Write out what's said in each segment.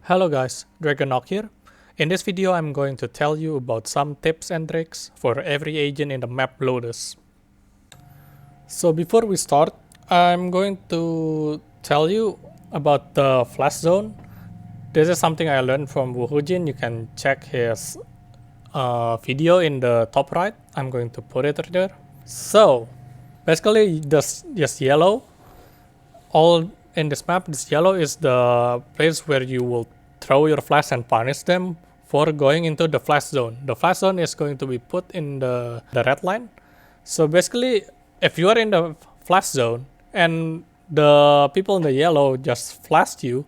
Hello guys, Dragonok here. In this video I'm going to tell you about some tips and tricks for every agent in the map Lotus. So before we start, I'm going to tell you about the flash zone. This is something I learned from Wuhujin. You can check his video in the top right. I'm going to put it there. So basically just yellow. All in this map, this yellow is the place where you will throw your flash and punish them for going into the flash zone. The flash zone is going to be put in the red line. So basically, if you are in the flash zone and the people in the yellow just flashed you,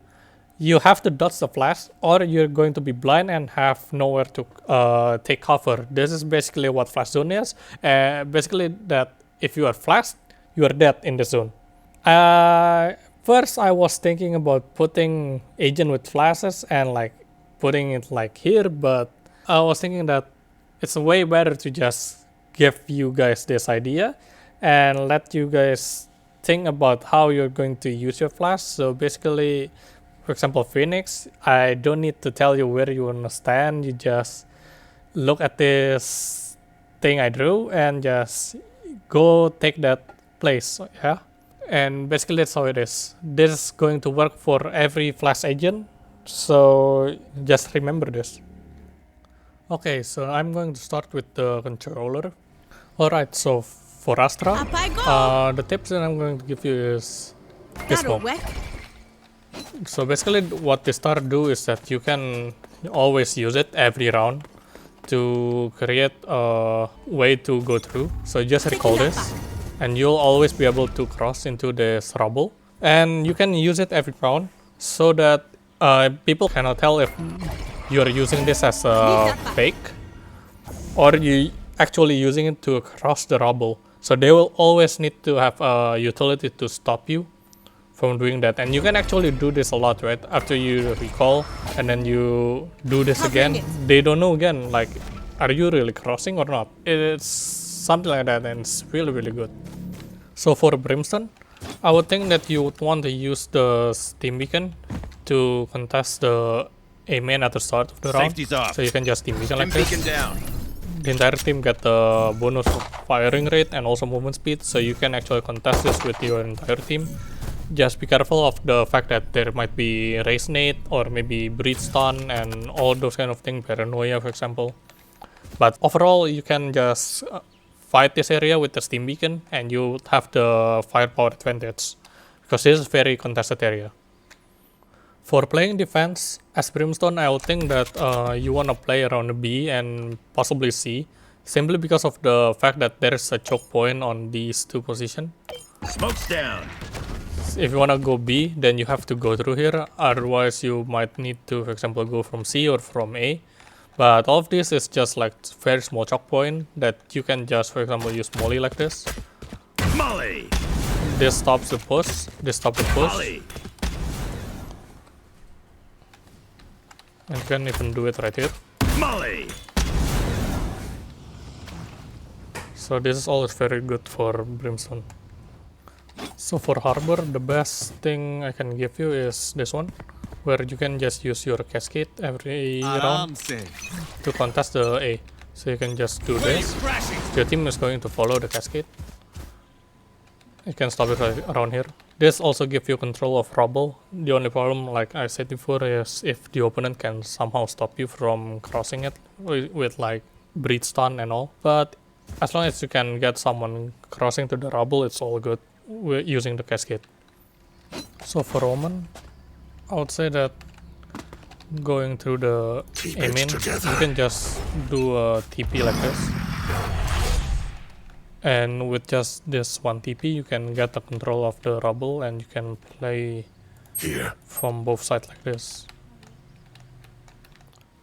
you have to dodge the flash or you're going to be blind and have nowhere to take cover. This is basically what flash zone is. Basically that if you are flashed, you are dead in the zone. First I was thinking about putting agent with flashes and like putting it like here, but I was thinking that it's way better to just give you guys this idea and let you guys think about how you're going to use your flash. So basically, for example, Phoenix, I don't need to tell you where you want to stand. You just look at this thing I drew and just go take that place, yeah? And basically that's how it is. This is going to work for every flash agent, so just remember this. Okay, so I'm going to start with the controller. Alright, so for Astra, the tips that I'm going to give you is this one. So basically what the star do is that you can always use it every round to create a way to go through. So just recall this and you'll always be able to cross into this rubble. And you can use it every round so that people cannot tell if you're using this as a fake or you actually using it to cross the rubble. So they will always need to have a utility to stop you from doing that. And you can actually do this a lot, right? After you recall and then you do this again, they don't know again, like, are you really crossing or not? It's something like that, and it's really good. So for Brimstone, I would think that you would want to use the steam beacon to contest the Omen at the start of the round. So you can just steam beacon like this. The entire team get the bonus of firing rate and also movement speed, so you can actually contest this with your entire team. Just be careful of the fact that there might be Raze nade or maybe Brimstone and all those kind of things, paranoia for example. But overall, you can just fight this area with the steam beacon and you have the firepower advantage because this is a very contested area. For playing defense as Brimstone, I would think that you want to play around B and possibly C, simply because of the fact that there is a choke point on these two positions. Smoke's down. If you want to go B, then you have to go through here, otherwise you might need to, for example, go from C or from A. But all of this is just like very small choke point that you can just, for example, use molly like this. Molly. This stops the push. This stops the push. Molly. And you can even do it right here. Molly. So this is always very good for Brimstone. So for Harbor, the best thing I can give you is this one, where you can just use your cascade every round to contest the A. So you can just do this. Your team is going to follow the cascade. You can stop it right around here. This also gives you control of rubble. The only problem, like I said before, is if the opponent can somehow stop you from crossing it with like Brimstone and all. But as long as you can get someone crossing to the rubble, it's all good using the cascade. So for Omen, I would say that going through the Omen, you can just do a TP like this. And with just this one TP, you can get the control of the rubble and you can play here from both sides like this.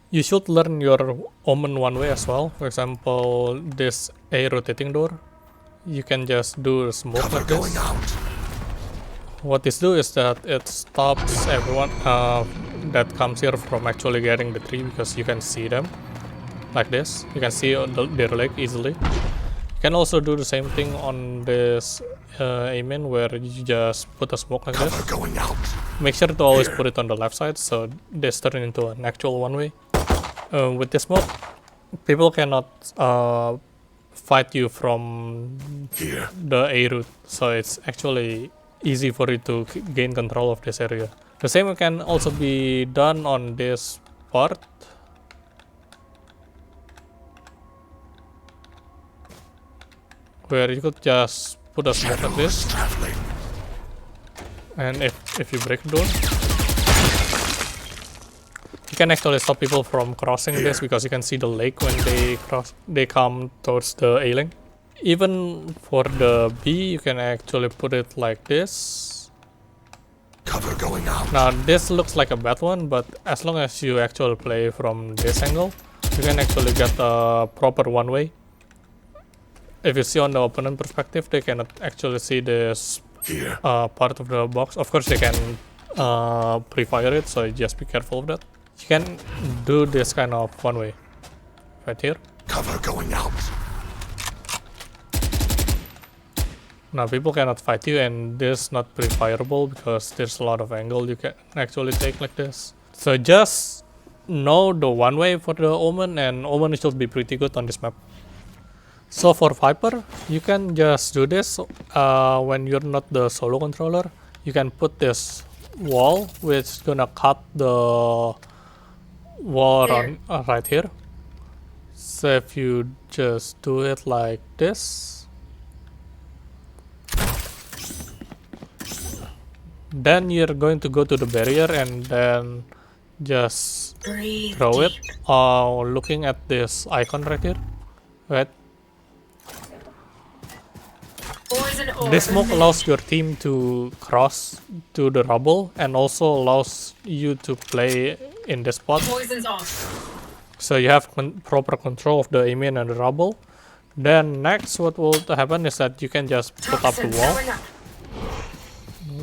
You should learn your Omen one way as well. For example, this A rotating door, you can just do a smoke like this. What this do is that it stops everyone that comes here from actually getting the tree, because you can see them like this. You can see their leg easily. You can also do the same thing on this Omen, where you just put a smoke like this. make sure to always put it on the left side, so this turn into an actual one-way. With this smoke, people cannot fight you from the A route, so it's actually easy for you to gain control of this area. The same can also be done on this part. Where you could just put a smoke like this. And if you break the door, you can actually stop people from crossing this, because you can see the lake when they come towards the A lane. Even for the B, you can actually put it like this. Cover going out. Now this looks like a bad one, but as long as you actually play from this angle, you can actually get a proper one-way. If you see on the opponent perspective, they cannot actually see this part of the box. Of course, they can pre-fire it, so just be careful of that. You can do this kind of one-way right here. Cover going out. Now people cannot fight you, and this is not pre-fireable because there's a lot of angle you can actually take like this. So just know the one-way for the Omen, and Omen should be pretty good on this map. So for Viper, you can just do this when you're not the solo controller. You can put this wall, which is gonna cut the wall around right here. So if you just do it like this, then you're going to go to the barrier and then just throw it, looking at this icon right here, right? This smoke allows your team to cross to the rubble, and also allows you to play in this spot. So you have proper control of the aiming and the rubble. Then next, what will happen is that you can just put up the wall,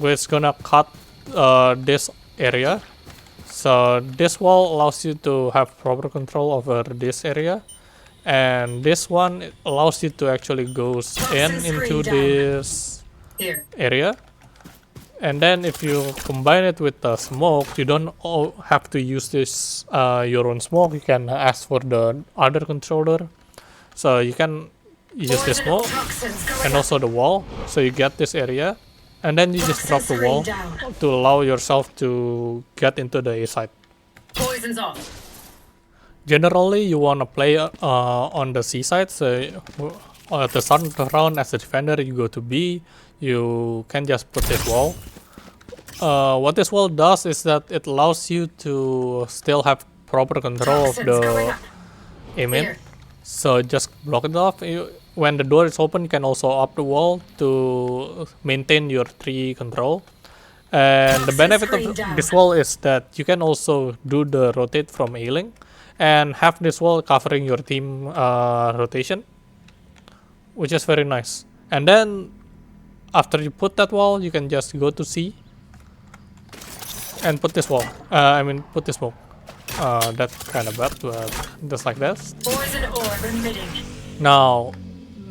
which is gonna cut this area. So this wall allows you to have proper control over this area, and this one allows you to actually go into this area. And then if you combine it with the smoke, you don't have to use this your own smoke. You can ask for the other controller. So you can use the smoke and also the wall, so you get this area, and then you just drop the wall to allow yourself to get into the A side. Generally, you want to play on the C side, so at the start of the round as a defender, you go to B. You can just put this wall. What this wall does is that it allows you to still have proper control of the aiming. So just block it off. When the door is open, you can also up the wall to maintain your 3 control. And the benefit of this wall is that you can also do the rotate from A-link and have this wall covering your team rotation, which is very nice. And then after you put that wall, you can just go to C and put this wall. Put this smoke. That's kind of bad, but just like this. Now,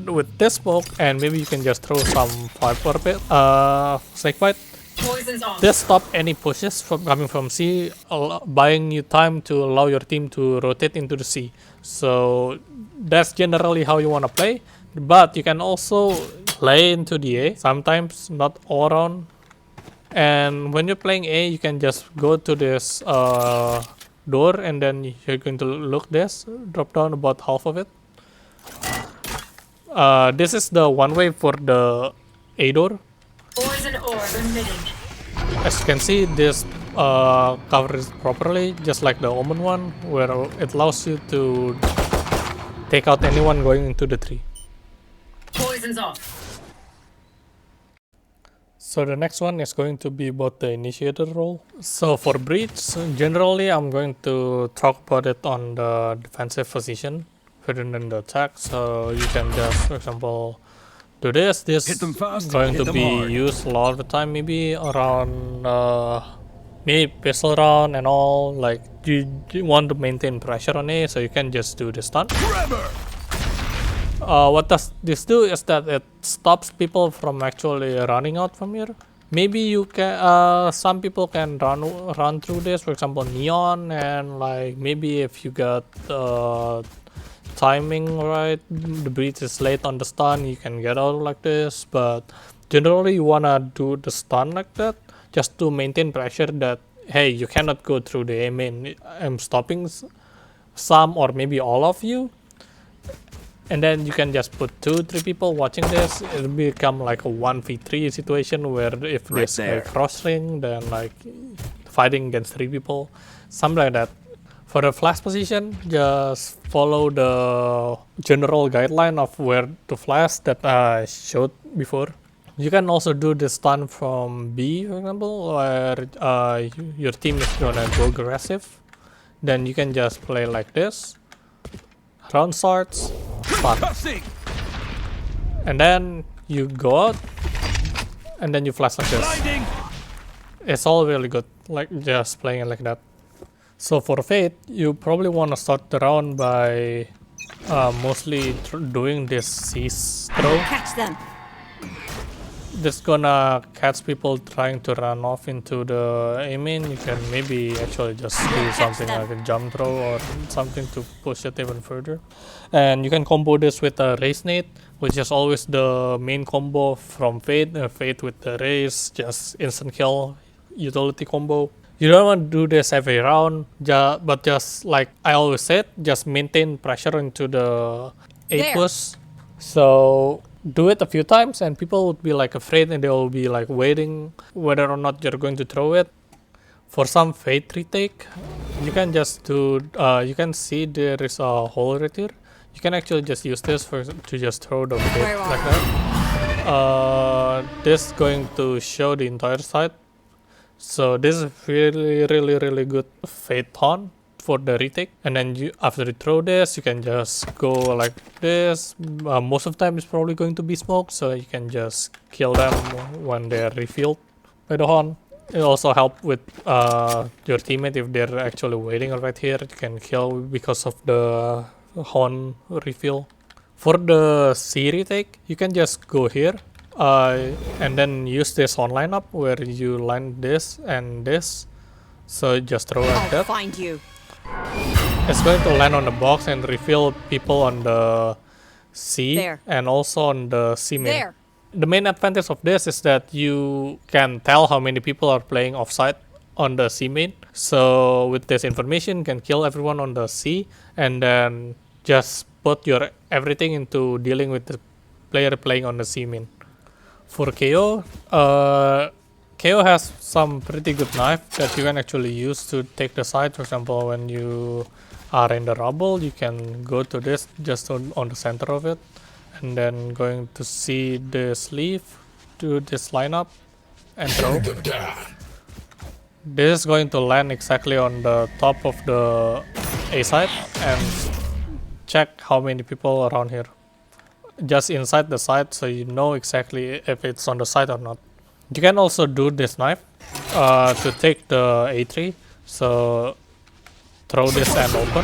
with this smoke, and maybe you can just throw some snake bite. This stop any pushes from coming from C, buying you time to allow your team to rotate into the C. So that's generally how you want to play. But you can also play into the A, sometimes not all around. And when you're playing A, you can just go to this door, and then you're going to look this, drop down about half of it. This is the one way for the A door. As you can see, this covers properly, just like the Omen one, where it allows you to take out anyone going into the tree. So the next one is going to be about the Initiator role. So for Breach, generally I'm going to talk about it on the defensive position rather than the attack. So you can just, for example, do this. This is going to be used a lot of the time, maybe around maybe pistol round and all. Like you want to maintain pressure on it, so you can just do the stun. What does this do is that it stops people from actually running out from here. maybe you can some people can run through this, for example neon, and like maybe if you got timing right, the breach is late on the stun, you can get out like this. But generally you wanna do the stun like that just to maintain pressure that hey, you cannot go through the A main, I'm stopping some or maybe all of you, and then you can just put 2-3 people watching this. It'll become like a 1v3 situation where if Right there's there. like cross ring, then like fighting against 3 people, something like that. For the flash position, just follow the general guideline of where to flash that I showed before. You can also do the stun from B, for example, where your team is gonna go aggressive. Then you can just play like this. Round starts, stun. Cussing. And then you go out, and then you flash like this. Blinding. It's all really good, like just playing it like that. So for Fate, you probably want to start the round by mostly doing this seize throw. Catch them. This gonna catch people trying to run off into the aiming. You can maybe actually just do something like a jump throw or something to push it even further. And you can combo this with a Raze nade, which is always the main combo from Fate. Fate with the Raze, just instant kill utility combo. You don't want to do this every round, but just like I always said, just maintain pressure into the A push. So do it a few times and people would be like afraid and they will be like waiting whether or not you're going to throw it. For some Fate retake, you can just do, you can see there is a hole right here. You can actually just use this to just throw the Fate like that. This is going to show the entire side. So this is really good Fate taunt for the retake. And then you, after you throw this, you can just go like this. Most of the time it's probably going to be smoke, so you can just kill them when they're refilled by the horn. It also help with your teammate if they're actually waiting right here. You can kill because of the horn refill. For the C retake, you can just go here. And then use this on lineup where you line this and this. So just throw like that. Find you. It's going to land on the box and refill people on the C There. and also on the C main. There. The main advantage of this is that you can tell how many people are playing offside on the C main. So with this information, you can kill everyone on the C and then just put your everything into dealing with the player playing on the C main. For Kayo, Kayo has some pretty good knife that you can actually use to take the side. For example, when you are in the rubble, you can go to this just on the center of it, and then going to see the sleeve, do this lineup, and throw. Them down. This is going to land exactly on the top of the A side, and check how many people around here. Just inside the side, so you know exactly if it's on the side or not. You can also do this knife to take the A3. So throw this and open.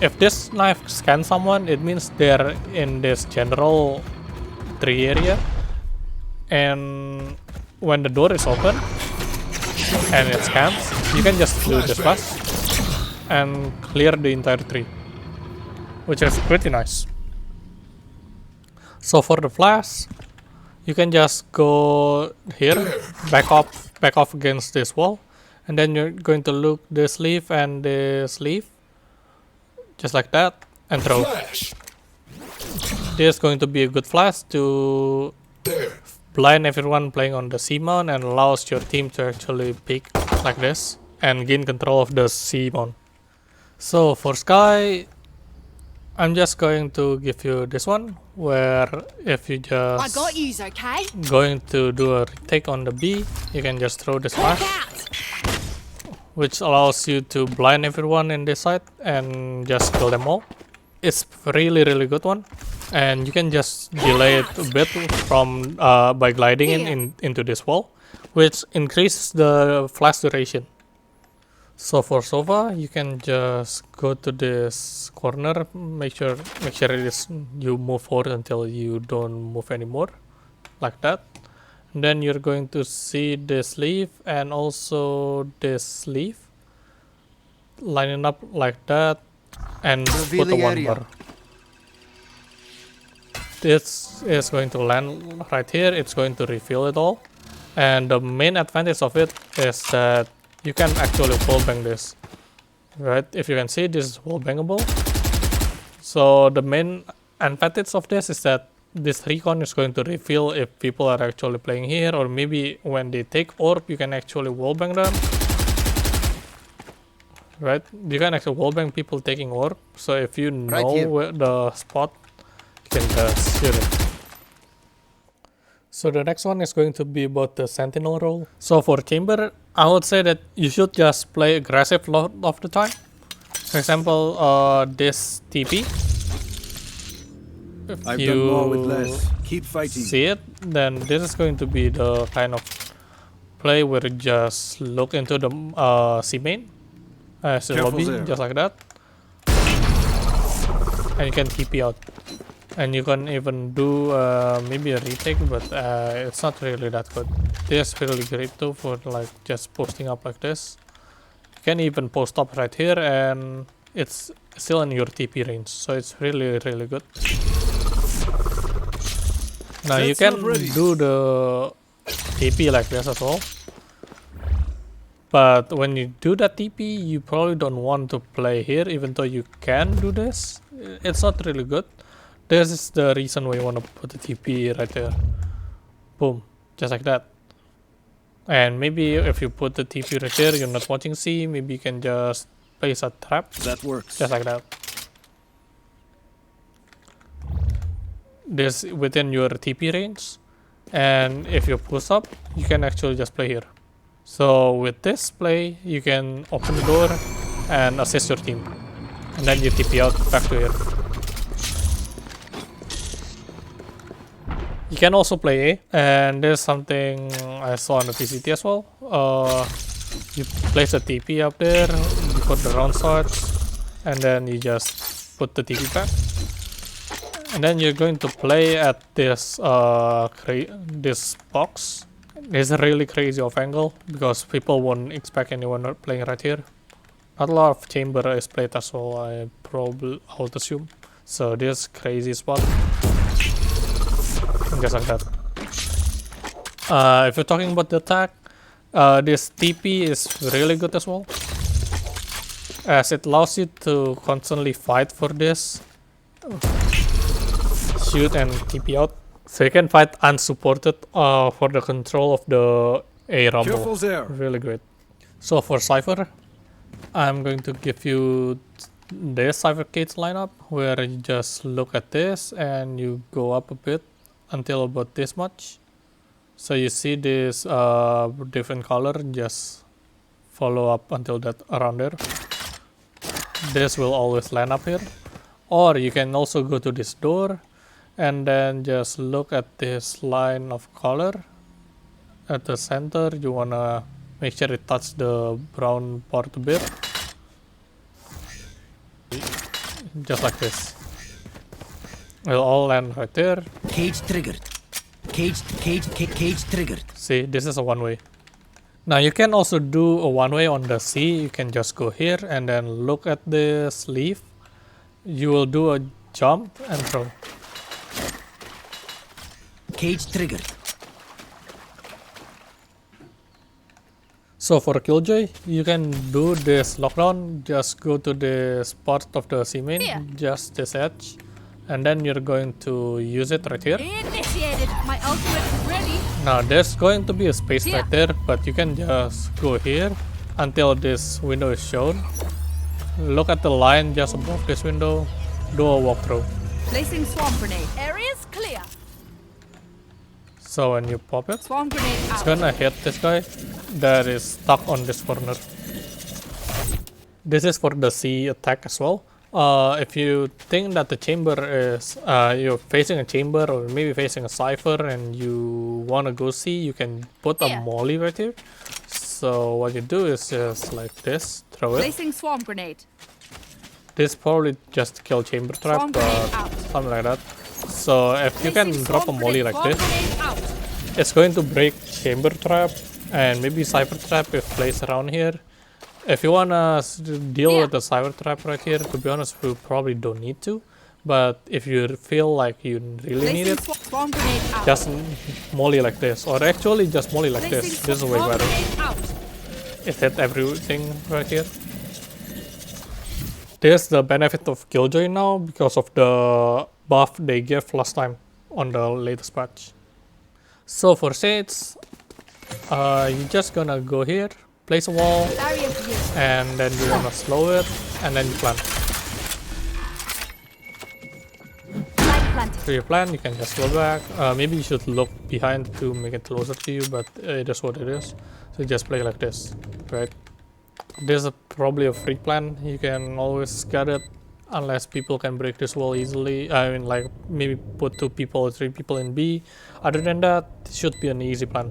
If this knife scans someone, it means they're in this general 3 area. And when the door is open and it scans, you can just do this fast and clear the entire tree, which is pretty nice. So for the flash, you can just go here, back off against this wall, and then you're going to look this leaf and this leaf, just like that, and throw. Flash. This is going to be a good flash to There. blind everyone playing on the C mount and allows your team to actually pick like this and gain control of the C mount. So for Skye, I'm just going to give you this one, where if you just I got yous, okay? going to do a retake on the B, you can just throw this Look flash, out! which allows you to blind everyone in this side and just kill them all. It's really good one, and you can just delay it a bit from by gliding into this wall, which increases the flash duration. So for Sova, you can just go to this corner, make sure it is you move forward until you don't move anymore, like that. Then you're going to see this leaf and also this leaf lining up like that, and put a Revealing one area. bar. This is going to land right here. It's going to refill it all, and the main advantage of it is that you can actually wallbang this. Right? If you can see, this is wallbangable. So the main advantage of this is that this recon is going to refill if people are actually playing here, or maybe when they take orb, you can actually wallbang them. Right? You can actually wallbang people taking orb. So if you know here. where the spot, you can just shoot it. So the next one is going to be about the Sentinel role. So for chamber, I would say that you should just play aggressive a lot of the time. For example, this TP. If I've you done more with less. Keep fighting. see it, then this is going to be the kind of play where you just look into the C main as a Careful lobby, there. just like that. And you can TP out. And you can even do maybe a retake, but it's not really that good. This is really great too for like just posting up like this. You can even post up right here and it's still in your TP range, so it's really good. Now you That's can not ready. do the TP like this as well. But when you do that TP, you probably don't want to play here, even though you can do this. It's not really good. This is the reason why you want to put the TP right there. Boom. Just like that. And maybe if you put the TP right there, you're not watching C, maybe you can just place a trap. That works. Just like that. This within your TP range. And if you push up, you can actually just play here. So with this play, you can open the door and assist your team. And then you TP out back to here. You can also play A, and there's something I saw on the PCT as well. You place a TP up there, you put the round starts, and then you just put the TP back. And then you're going to play at this this box. It's a really crazy off angle because people won't expect anyone playing right here. Not a lot of chamber is played as well, I would assume. So this crazy spot. Just like that. If you're talking about the attack, this TP is really good as well, as it allows you to constantly fight for this, shoot and TP out, so you can fight unsupported for the control of the A rumble. Careful there. Really great. So for Cypher, I'm going to give you this Cypher Cage lineup where you just look at this and you go up a bit until about this much. So you see this different color, just follow up until that around there. This will always line up here. Or you can also go to this door and then just look at this line of color at the center. You wanna make sure it touches the brown part a bit, just like this. It'll all land right there. Cage triggered. Cage triggered. See, this is a one-way. Now you can also do a one-way on the C. You can just go here and then look at this leaf. You will do a jump and throw. Cage triggered. So for Killjoy, you can do this lockdown. Just go to this part of the C main, Here. just this edge, and then you're going to use it right here. Initiated. My ultimate is ready. Now there's going to be a space Here. right there, but you can just go here until this window is shown. Look at the line just above this window. Do a walkthrough. Placing swarm grenade. Area's clear. So when you pop it, Swarm grenade it's out. gonna hit this guy that is stuck on this corner. This is for the C attack as well. If you think that the chamber is, you're facing a chamber or maybe facing a Cypher and you wanna go C, you can put a Here. molly right here. So what you do is just like this, throw it. Placing swarm grenade. This probably just kill chamber trap, Swarm grenade but out. something like that. So if you can Placing drop a swarm molly grenade. like Swarm this, grenade out. It's going to break Chamber Trap and maybe Cypher Trap if placed around here. If you wanna deal with the Cypher Trap right here, to be honest, we probably don't need to. But if you feel like you really need it, Swarm grenade out. just molly like this, or actually just molly like Placing this. This is way swarm better. grenade out. It hit everything right here. There's the benefit of Killjoy now because of the buff they gave last time on the latest patch. So for Sage, you're just gonna go here, place a wall, Barrier here. and then you wanna slow it, and then you plant. Light planted. So you plant, you can just slow back. Maybe you should look behind to make it closer to you, but it is what it is. So just play like this, right? This is probably a free plan. You can always get it unless people can break this wall easily. I mean, like maybe put 2 people or 3 people in B. Other than that, it should be an easy plan.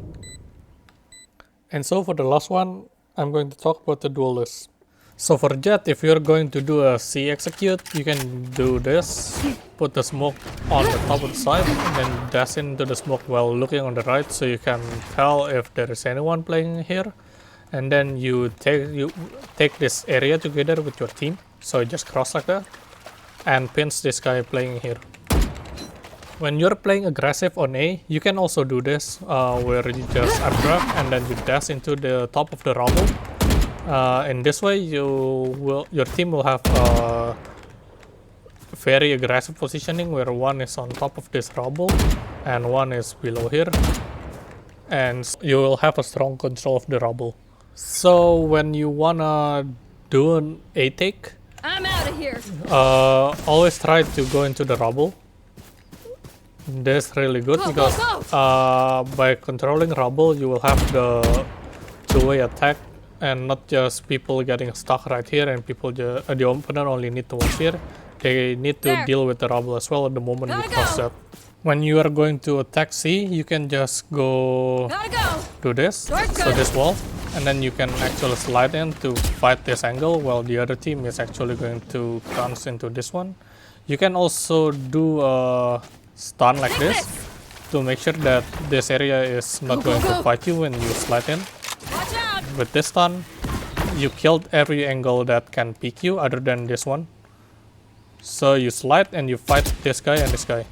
And so for the last one, I'm going to talk about the Duelist. So for Jett, if you're going to do a C execute, you can do this. Put the smoke on the top of the side and then dash into the smoke while looking on the right so you can tell if there is anyone playing here. And then you take this area together with your team. So you just cross like that and pinch this guy playing here. When you're playing aggressive on A, you can also do this where you just Astra and then you dash into the top of the rubble. In this way, your team will have very aggressive positioning where one is on top of this rubble and one is below here, and you will have a strong control of the rubble. So when you wanna do an A take, I'm out of here. always try to go into the rubble. This is really good because by controlling rubble, you will have the two-way attack and not just people getting stuck right here and people the opponent only need to watch here. They need to deal with the rubble as well at the moment you cross that. When you are going to attack C, you can just go do this, so this wall, and then you can actually slide in to fight this angle while the other team is actually going to bounce into this one. You can also do a stun like this to make sure that this area is not going to fight you when you slide in. Watch out. With this stun, you killed every angle that can pick you other than this one. So you slide and you fight this guy and this guy.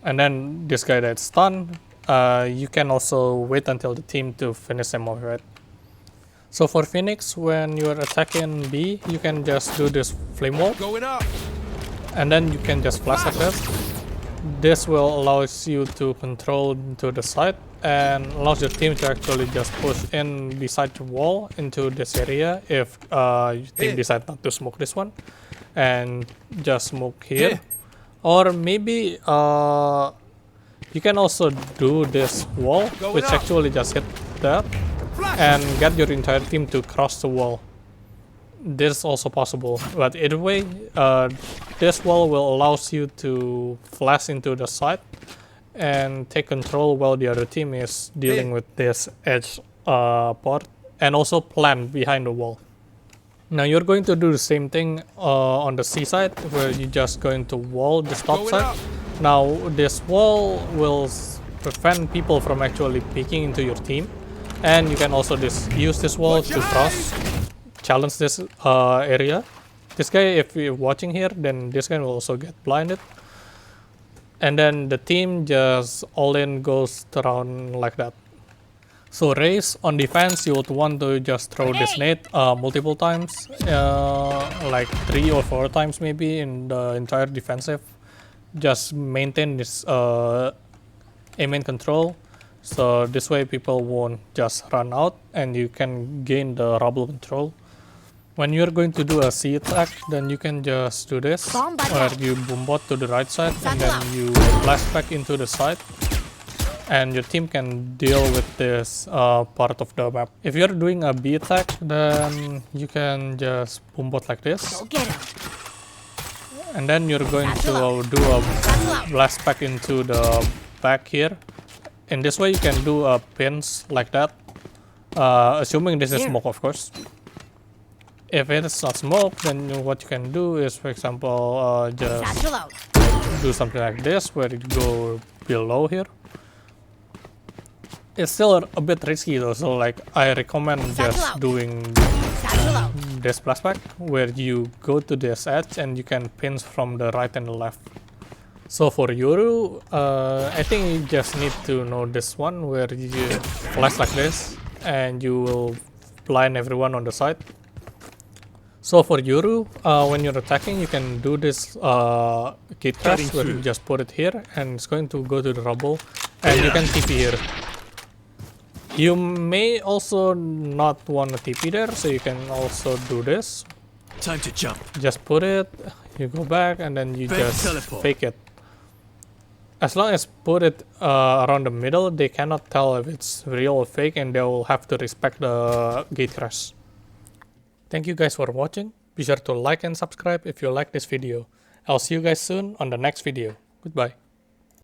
And then this guy that's stunned, you can also wait until the team to finish him off, right? So for Phoenix, when you're attacking B, you can just do this flame wall. Going up. And then you can just flash like this. This will allow you to control to the side and allows your team to actually just push in beside the wall into this area if your team decides not to smoke this one and just smoke here. Or maybe you can also do this wall, which actually just hit that and get your entire team to cross the wall. This is also possible, but either way, this wall will allow you to flash into the side and take control while the other team is dealing with this edge part, and also plant behind the wall. Now you're going to do the same thing on the C side, where you're just going to wall this top side. Now this wall will prevent people from actually peeking into your team, and you can also use this wall to cross, challenge this area. This guy, if you're watching here, then this guy will also get blinded. And then the team just all in goes around like that. So Raze, on defense, you would want to just throw this nade multiple times, like 3 or 4 times maybe in the entire defensive. Just maintain this aim and control, so this way people won't just run out and you can gain the rubble control. When you're going to do a C attack, then you can just do this, where you boombot to the right side and then you blast back into the side, and your team can deal with this part of the map. If you're doing a B attack, then you can just boombot like this, and then you're going to do a blast back into the back here. In this way you can do a pinch like that, assuming this is smoke, of course. If it is not smoke, then what you can do is, for example, just do something like this, where you go below here. It's still a bit risky though, so like I recommend Satchel just out. doing Satchel out. this flashback where you go to this edge and you can pinch from the right and the left. So for Yoru, I think you just need to know this one where you flash like this and you will blind everyone on the side. So for Yoru, when you're attacking, you can do this gate crash where you just put it here and it's going to go to the rubble and you can TP here. You may also not want to TP there, so you can also do this. Time to jump. Just put it, you go back, and then you Fake just teleport. fake it. As long as put it around the middle, they cannot tell if it's real or fake, and they will have to respect the gate crash. Thank you guys for watching. Be sure to like and subscribe if you like this video. I'll see you guys soon on the next video. Goodbye.